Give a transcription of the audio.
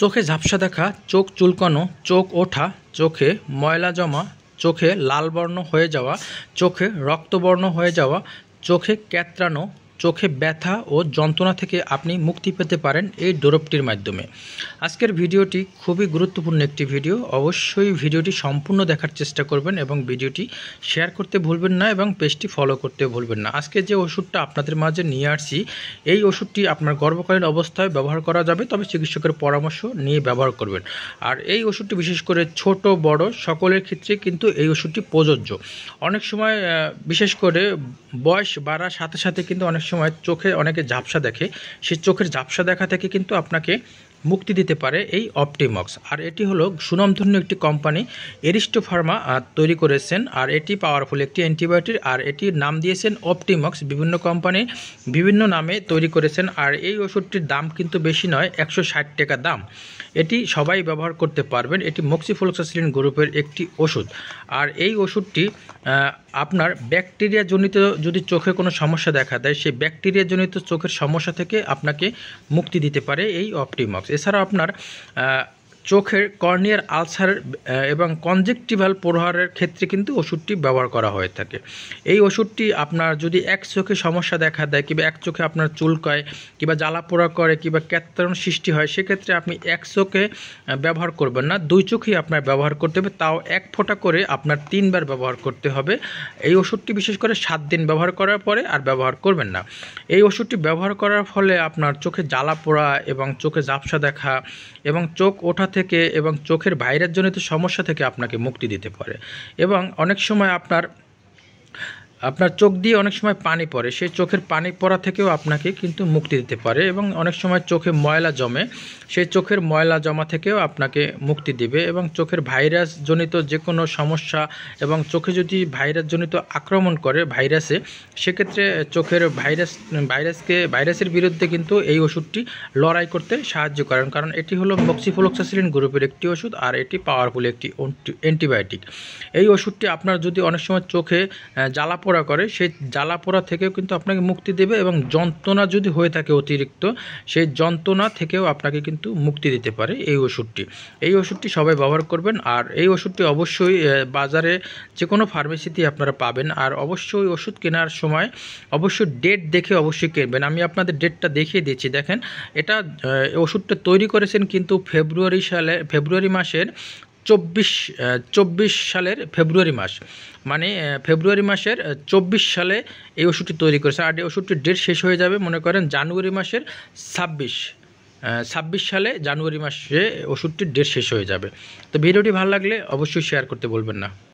চোখে ঝাপসা দেখা, চোখ চুলকানো, চোখ ওঠা, চোখে ময়লা জমা, চোখে লাল বর্ণ হয়ে যাওয়া, চোখে রক্তবর্ণ হয়ে যাওয়া, চোখে ক্যাঁতরানো, চোখে ব্যথা ও যন্ত্রণা থেকে আপনি মুক্তি পেতে পারেন এই ড্রপটির মাধ্যমে। আজকের ভিডিওটি খুবই গুরুত্বপূর্ণ একটি ভিডিও। অবশ্যই ভিডিওটি সম্পূর্ণ দেখার চেষ্টা করবেন এবং ভিডিওটি শেয়ার করতে ভুলবেন না এবং পেজটি ফলো করতে ভুলবেন না। আজকে যে ওষুধটা আপনাদের মাঝে নিয়ে আসছি, এই ওষুধটি আপনার গর্ভকালীন অবস্থায় ব্যবহার করা যাবে, তবে চিকিৎসকের পরামর্শ নিয়ে ব্যবহার করবেন। আর এই ওষুধটি বিশেষ করে ছোট বড় সকলের ক্ষেত্রে কিন্তু এই ওষুধটি প্রযোজ্য। অনেক সময় বিশেষ করে বয়স বাড়ার সাথে সাথে কিন্তু অনেক সময় চোখে অনেকে ঝাপসা দেখে, সেই চোখের ঝাপসা দেখা থেকে কিন্তু আপনাকে মুক্তি দিতে পারে এই অপটিমক্স। আর এটি হলো সুনামধন্য একটি কোম্পানি এরিস্টো ফার্মা তৈরি করেছেন। আর এটি পাওয়ারফুল একটি অ্যান্টিবায়োটিক, আর এটির নাম দিয়েছেন অপটিমক্স। বিভিন্ন কোম্পানি বিভিন্ন নামে তৈরি করেছেন। আর এই ওষুধটির দাম কিন্তু বেশি নয়, 160 টাকা দাম। এটি সবাই ব্যবহার করতে পারবেন। এটি মক্সিফ্লোক্সাসিলিন গ্রুপের একটি ওষুধ। আর এই ওষুধটি আপনার ব্যাকটেরিয়া জনিত যদি চোখে কোনো সমস্যা দেখা দেয়, সেই ব্যাকটেরিয়া জনিত চোখের সমস্যা থেকে আপনাকে মুক্তি দিতে পারে এই অপটিমক্স। এছাড়াও আপনার চোখের কর্নিয়ার আলসার এবং কনজেক্টিভাল প্রহারের ক্ষেত্রে কিন্তু ওষুধটি ব্যবহার করা হয়ে থাকে। এই ওষুধটি আপনার যদি এক চোখে সমস্যা দেখা দেয়, কিংবা এক চোখে আপনার চুলকায়, কিংবা জ্বালা পোড়া করে, কিংবা ক্যাঁতরানো সৃষ্টি হয়, সেক্ষেত্রে আপনি এক চোখে ব্যবহার করবেন না, 2 চোখেই আপনার ব্যবহার করতে হবে। তাও 1 ফোঁটা করে আপনার 3 বার ব্যবহার করতে হবে। এই ওষুধটি বিশেষ করে 7 দিন ব্যবহার করার পরে আর ব্যবহার করবেন না। এই ওষুধটি ব্যবহার করার ফলে আপনার চোখে জ্বালা পোড়া এবং চোখে ঝাপসা দেখা এবং চোখ ওঠা থেকে এবং চোখের ভাইরাসজনিত সমস্যা থেকে আপনাকে মুক্তি দিতে পারে। এবং অনেক সময় আপনার চোখ দিয়ে অনেক সময় পানি পড়ে, সেই চোখের পানি পড়া থেকেও আপনাকে কিন্তু মুক্তি দিতে পারে। এবং অনেক সময় চোখে ময়লা জমে, সেই চোখের ময়লা জমা থেকেও আপনাকে মুক্তি দিবে। এবং চোখের ভাইরাসজনিত যে কোনো সমস্যা এবং চোখে যদি ভাইরাসজনিত আক্রমণ করে ভাইরাসে, সেক্ষেত্রে চোখের ভাইরাসের বিরুদ্ধে কিন্তু এই ওষুধটি লড়াই করতে সাহায্য করেন, কারণ এটি হলো মক্সিফ্লোক্সাসিলিন গ্রুপের একটি ওষুধ। আর এটি পাওয়ারফুল একটি অ্যান্টিবায়োটিক। এই ওষুধটি আপনার যদি অনেক সময় চোখে জ্বালা পোড়া করে, সেই জ্বালা পোড়া থেকেও কিন্তু আপনাকে মুক্তি দেবে। এবং যন্ত্রণা যদি হয়ে থাকে অতিরিক্ত, সেই যন্ত্রণা থেকেও আপনাকে কিন্তু মুক্তি দিতে পারে এই ওষুধটি। এই ওষুধটি সবাই ব্যবহার করবেন। আর এই ওষুধটি অবশ্যই বাজারে যে কোনো ফার্মেসিতে আপনারা পাবেন। আর অবশ্যই ওষুধ কেনার সময় অবশ্যই ডেট দেখে অবশ্যই কিনবেন। আমি আপনাদের ডেটটা দেখিয়ে দিচ্ছি, দেখেন। এটা ওষুধটা তৈরি করেছেন কিন্তু ফেব্রুয়ারি মাসের 24 সালের ফেব্রুয়ারি মাস, মানে ফেব্রুয়ারি মাসের 24 সালে এই ওষুধটি তৈরি করেছে। আর এই ওষুধটির ডেট শেষ হয়ে যাবে মনে করেন জানুয়ারি মাসের 26 সালে, জানুয়ারি মাসে ওষুধটির ডেট শেষ হয়ে যাবে। তো ভিডিওটি ভালো লাগলে অবশ্যই শেয়ার করতে বলবেন না।